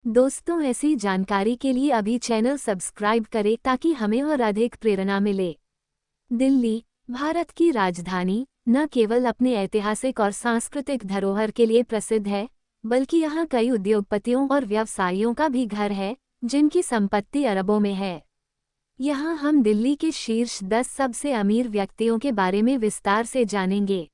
दोस्तों, ऐसी जानकारी के लिए अभी चैनल सब्सक्राइब करें ताकि हमें और अधिक प्रेरणा मिले। दिल्ली, भारत की राजधानी, न केवल अपने ऐतिहासिक और सांस्कृतिक धरोहर के लिए प्रसिद्ध है, बल्कि यहाँ कई उद्योगपतियों और व्यवसायियों का भी घर है, जिनकी संपत्ति अरबों में है। यहाँ हम दिल्ली के शीर्ष 10 सबसे अमीर व्यक्तियों के बारे में विस्तार से जानेंगे।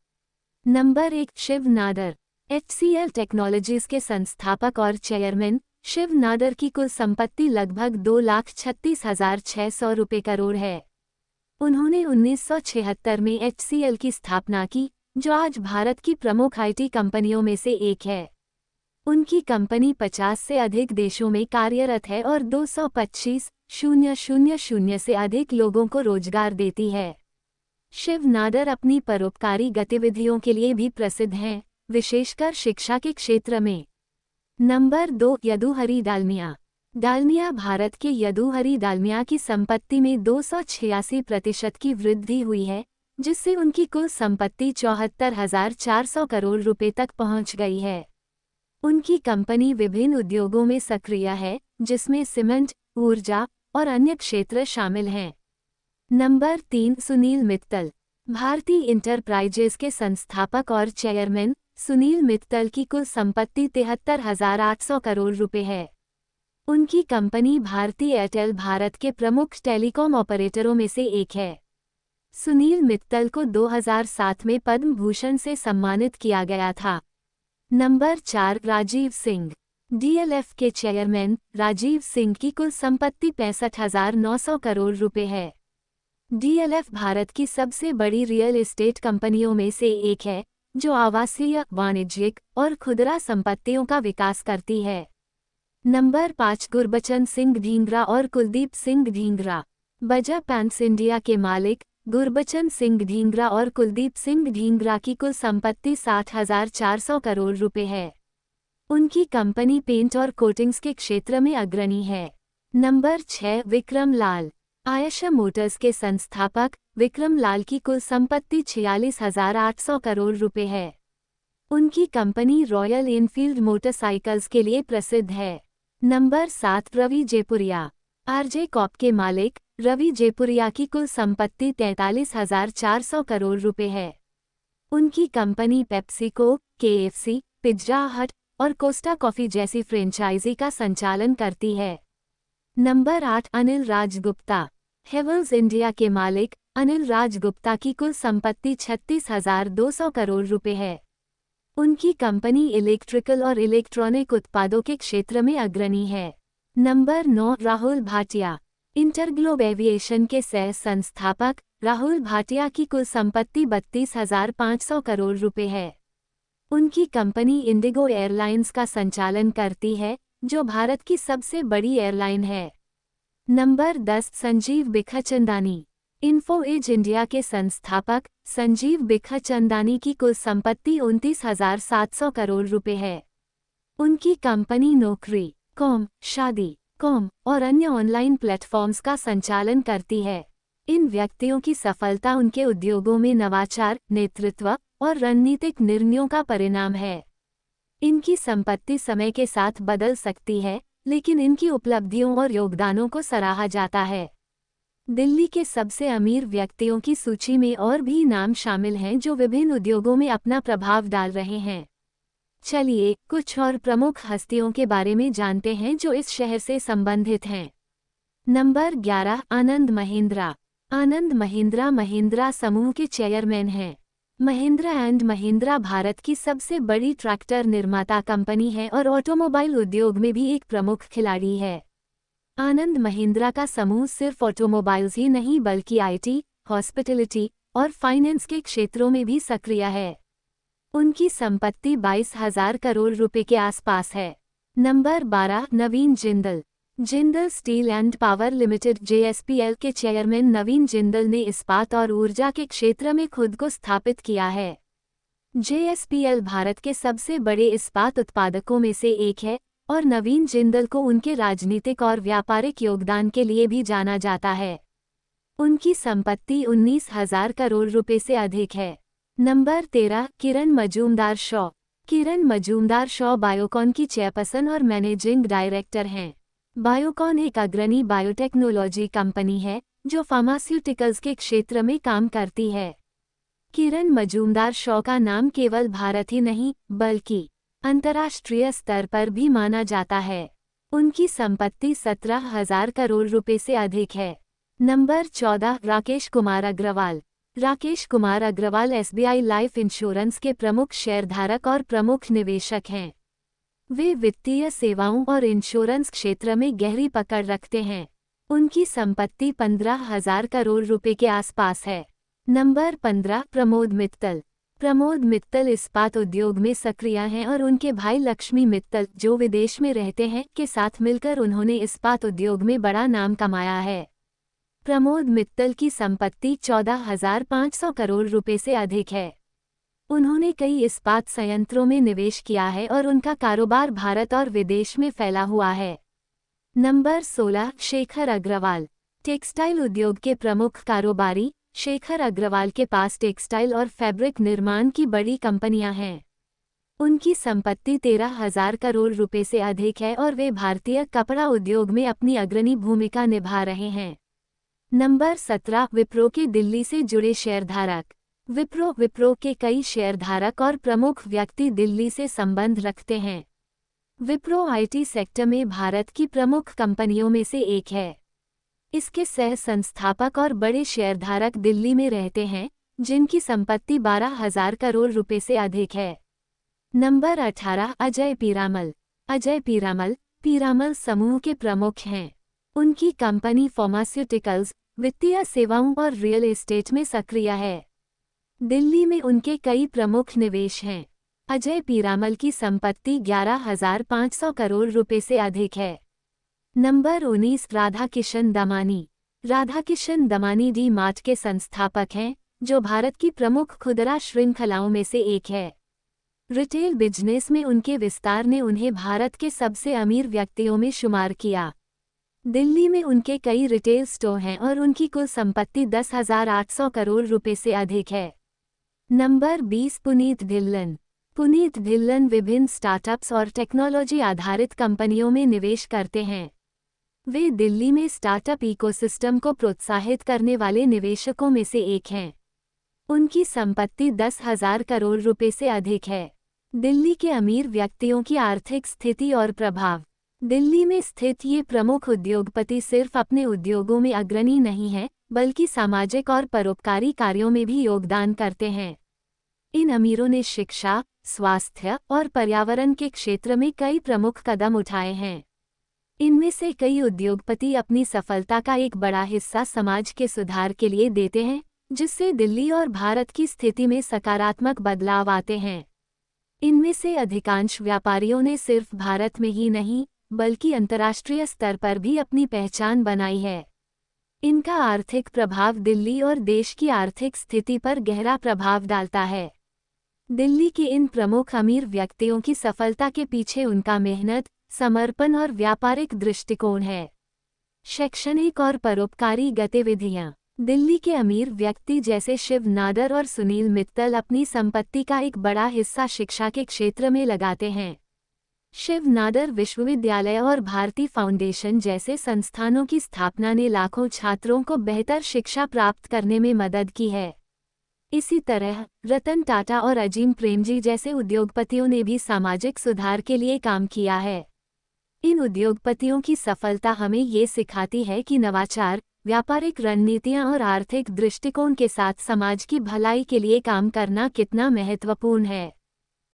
Number 1, Shiv Nadar. HCL technologies के संस्थापक और चेयरमैन शिव नादर की कुल संपत्ति लगभग 2,36,600 रुपये करोड़ है। उन्होंने 1976 में HCL की स्थापना की, जो आज भारत की प्रमुख IT कंपनियों में से एक है। उनकी कंपनी 50 से अधिक देशों में कार्यरत है और 225,000 से अधिक लोगों को रोजगार देती है। शिव नादर अपनी परोपकारी गतिविधियों के लिए भी प्रसिद्ध हैं, विशेषकर शिक्षा के क्षेत्र में। नंबर 2, यदुहरी डालमिया। डालमिया भारत के यदुहरी डालमिया की संपत्ति में 286% की वृद्धि हुई है, जिससे उनकी कुल संपत्ति 74,400 करोड़ रुपए तक पहुंच गई है। उनकी कंपनी विभिन्न उद्योगों में सक्रिय है, जिसमें सीमेंट, ऊर्जा और अन्य क्षेत्र शामिल हैं। नंबर 3, सुनील मित्तल। भारतीय इंटरप्राइजेज के संस्थापक और चेयरमैन सुनील मित्तल की कुल संपत्ति 73,800 करोड़ रुपए है। उनकी कंपनी भारती एयरटेल भारत के प्रमुख टेलीकॉम ऑपरेटरों में से एक है। सुनील मित्तल को 2007 में पद्म भूषण से सम्मानित किया गया था। नंबर 4, राजीव सिंह। DLF के चेयरमैन राजीव सिंह की कुल संपत्ति 65,900 करोड़ रुपए है। DLF भारत की सबसे बड़ी रियल एस्टेट कंपनियों में से एक है, जो आवासीय, वाणिज्यिक और खुदरा संपत्तियों का विकास करती है। नंबर 5, गुरबचन सिंह ढींगरा और कुलदीप सिंह ढींगरा। बजाज पेंट्स इंडिया के मालिक गुरबचन सिंह ढींगरा और कुलदीप सिंह ढींगरा की कुल संपत्ति 60,400 करोड़ रुपए है। उनकी कंपनी पेंट और कोटिंग्स के क्षेत्र में अग्रणी है। नंबर 6, विक्रम लाल। आयशा मोटर्स के संस्थापक विक्रम लाल की कुल संपत्ति 46,800 करोड़ रुपए है। उनकी कंपनी रॉयल एनफील्ड मोटरसाइकिल्स के लिए प्रसिद्ध है। Number 7, Ravi Jaipuria. RJ corp के मालिक रवि जयपुरिया की कुल संपत्ति 43,400 करोड़ रुपए है। उनकी कंपनी पेप्सिको, KFC, पिज्जा हट और कोस्टा कॉफी जैसी फ्रेंचाइजी का संचालन करती है। नंबर 8, अनिल राज गुप्ता। हेवल्स इंडिया के मालिक अनिल राज गुप्ता की कुल संपत्ति 36,200 करोड़ रुपए है। उनकी कंपनी इलेक्ट्रिकल और इलेक्ट्रॉनिक उत्पादों के क्षेत्र में अग्रणी है। Number 9, Rahul Bhatia. InterGlobe aviation के सह संस्थापक राहुल भाटिया की कुल संपत्ति 32,500 करोड़ रुपए है। उनकी कंपनी इंडिगो एयरलाइंस का संचालन करती है, जो भारत की सबसे बड़ी एयरलाइन है। Number 10, Sanjeev Bikhchandani. Info edge India के संस्थापक संजीव बिखचंदानी की कुल संपत्ति 29,700 करोड़ रुपए है। उनकी कंपनी नौकरी कॉम, शादी कॉम और अन्य ऑनलाइन प्लेटफॉर्म्स का संचालन करती है। इन व्यक्तियों की सफलता उनके उद्योगों में नवाचार, नेतृत्व और रणनीतिक निर्णयों का परिणाम है। इनकी संपत्ति समय के साथ बदल सकती है, लेकिन इनकी उपलब्धियों और योगदानों को सराहा जाता है। दिल्ली के सबसे अमीर व्यक्तियों की सूची में और भी नाम शामिल हैं जो विभिन्न उद्योगों में अपना प्रभाव डाल रहे हैं। चलिए कुछ और प्रमुख हस्तियों के बारे में जानते हैं जो इस शहर से संबंधित हैं। नंबर 11, आनंद महिंद्रा। आनंद महिंद्रा महिंद्रा समूह के चेयरमैन हैं। महिंद्रा एंड महिंद्रा भारत की सबसे बड़ी ट्रैक्टर निर्माता कंपनी है और ऑटोमोबाइल उद्योग में भी एक प्रमुख खिलाड़ी है। आनंद महिंद्रा का समूह सिर्फ ऑटोमोबाइल्स ही नहीं बल्कि IT, हॉस्पिटैलिटी और फाइनेंस के क्षेत्रों में भी सक्रिय है। उनकी संपत्ति 22,000 करोड़ रुपए के आसपास है। Number 12, Naveen Jindal. Jindal steel and power limited JSPL के चेयरमैन नवीन जिंदल ने इस्पात और ऊर्जा के क्षेत्र में खुद को स्थापित किया है। JSPL भारत के सबसे बड़े इस्पात उत्पादकों में से एक है और नवीन जिंदल को उनके राजनीतिक और व्यापारिक योगदान के लिए भी जाना जाता है। उनकी संपत्ति 19,000 करोड़ रुपए से अधिक है। नंबर 13, किरण मजूमदार शॉ। किरण मजूमदार शॉ बायोकॉन की चेयरपर्सन और मैनेजिंग डायरेक्टर हैं। बायोकॉन एक अग्रणी बायोटेक्नोलॉजी कंपनी है जो फार्मास्यूटिकल्स के क्षेत्र में काम करती है। किरण मजूमदार शॉ का नाम केवल भारत ही नहीं बल्कि अंतर्राष्ट्रीय स्तर पर भी माना जाता है। उनकी संपत्ति 17,000 करोड़ रुपए से अधिक है। Number 14 Rakesh Kumar Agarwal. Rakesh Kumar Agarwal SBI life insurance के प्रमुख शेयरधारक और प्रमुख निवेशक हैं। वे वित्तीय सेवाओं और इंश्योरेंस क्षेत्र में गहरी पकड़ रखते हैं। उनकी संपत्ति 15,000 करोड़ रुपए के आसपास है। नंबर 15 प्रमोद मित्तल। प्रमोद मित्तल इस्पात उद्योग में सक्रिय हैं और उनके भाई लक्ष्मी मित्तल, जो विदेश में रहते हैं, के साथ मिलकर उन्होंने इस्पात उद्योग में बड़ा नाम कमाया है। प्रमोद मित्तल की संपत्ति 14,500 करोड़ रुपए से अधिक है। उन्होंने कई इस्पात संयंत्रों में निवेश किया है और उनका कारोबार भारत और विदेश में फैला हुआ है। नंबर 16 शेखर अग्रवाल। टेक्सटाइल उद्योग के प्रमुख कारोबारी शेखर अग्रवाल के पास टेक्सटाइल और फैब्रिक निर्माण की बड़ी कंपनियां हैं। उनकी संपत्ति 13,000 करोड़ रुपए से अधिक है और वे भारतीय कपड़ा उद्योग में अपनी अग्रणी भूमिका निभा रहे हैं। नंबर 17 विप्रो के दिल्ली से जुड़े शेयरधारक। विप्रो के कई शेयरधारक और प्रमुख व्यक्ति दिल्ली से संबंध रखते हैं। विप्रो आईटी सेक्टर में भारत की प्रमुख कंपनियों में से एक है। इसके सह संस्थापक और बड़े शेयरधारक दिल्ली में रहते हैं, जिनकी संपत्ति 12,000 करोड़ रुपए से अधिक है। नंबर 18 अजय पीरामल। अजय पीरामल समूह के प्रमुख हैं। उनकी कंपनी फार्मास्यूटिकल्स, वित्तीय सेवाओं और रियल एस्टेट में सक्रिय है। दिल्ली में उनके कई प्रमुख निवेश हैं। अजय पीरामल की संपत्ति 11,500 करोड़ रुपए से अधिक है। Number 19 Radhakishan Damani. Radhakishan Damani D mart के संस्थापक हैं, जो भारत की प्रमुख खुदरा श्रृंखलाओं में से एक है। रिटेल बिजनेस में उनके विस्तार ने उन्हें भारत के सबसे अमीर व्यक्तियों में शुमार किया। दिल्ली में उनके कई रिटेल स्टोर हैं और उनकी कुल संपत्ति 10,800 करोड़ रुपए से अधिक है। नंबर 20 पुनीत ढिल्लन। पुनीत ढिल्लन विभिन्न स्टार्टअप्स और टेक्नोलॉजी आधारित कंपनियों में निवेश करते हैं। वे दिल्ली में स्टार्टअप इकोसिस्टम को प्रोत्साहित करने वाले निवेशकों में से एक हैं। उनकी संपत्ति 10,000 करोड़ रुपए से अधिक है। दिल्ली के अमीर व्यक्तियों की आर्थिक स्थिति और प्रभाव। दिल्ली में स्थित ये प्रमुख उद्योगपति सिर्फ अपने उद्योगों में अग्रणी नहीं हैं, बल्कि सामाजिक और परोपकारी कार्यों में भी योगदान करते हैं। इन अमीरों ने शिक्षा, स्वास्थ्य और पर्यावरण के क्षेत्र में कई प्रमुख कदम उठाए हैं। इनमें से कई उद्योगपति अपनी सफलता का एक बड़ा हिस्सा समाज के सुधार के लिए देते हैं, जिससे दिल्ली और भारत की स्थिति में सकारात्मक बदलाव आते हैं। इनमें से अधिकांश व्यापारियों ने सिर्फ भारत में ही नहीं, बल्कि अंतर्राष्ट्रीय स्तर पर भी अपनी पहचान बनाई है। इनका आर्थिक प्रभाव दिल्ली और देश की आर्थिक स्थिति पर गहरा प्रभाव डालता है। दिल्ली के इन प्रमुख अमीर व्यक्तियों की सफलता के पीछे उनका मेहनत, समर्पण और व्यापारिक दृष्टिकोण है। शैक्षणिक और परोपकारी गतिविधियां। दिल्ली के अमीर व्यक्ति जैसे शिव नादर और सुनील मित्तल अपनी संपत्ति का एक बड़ा हिस्सा शिक्षा के क्षेत्र में लगाते हैं। शिव नादर विश्वविद्यालय और भारती फाउंडेशन जैसे संस्थानों की स्थापना ने लाखों छात्रों को बेहतर शिक्षा प्राप्त करने में मदद की है। इसी तरह रतन टाटा और अजीम प्रेमजी जैसे उद्योगपतियों ने भी सामाजिक सुधार के लिए काम किया है। इन उद्योगपतियों की सफलता हमें ये सिखाती है कि नवाचार, व्यापारिक रणनीतियां और आर्थिक दृष्टिकोण के साथ समाज की भलाई के लिए काम करना कितना महत्वपूर्ण है।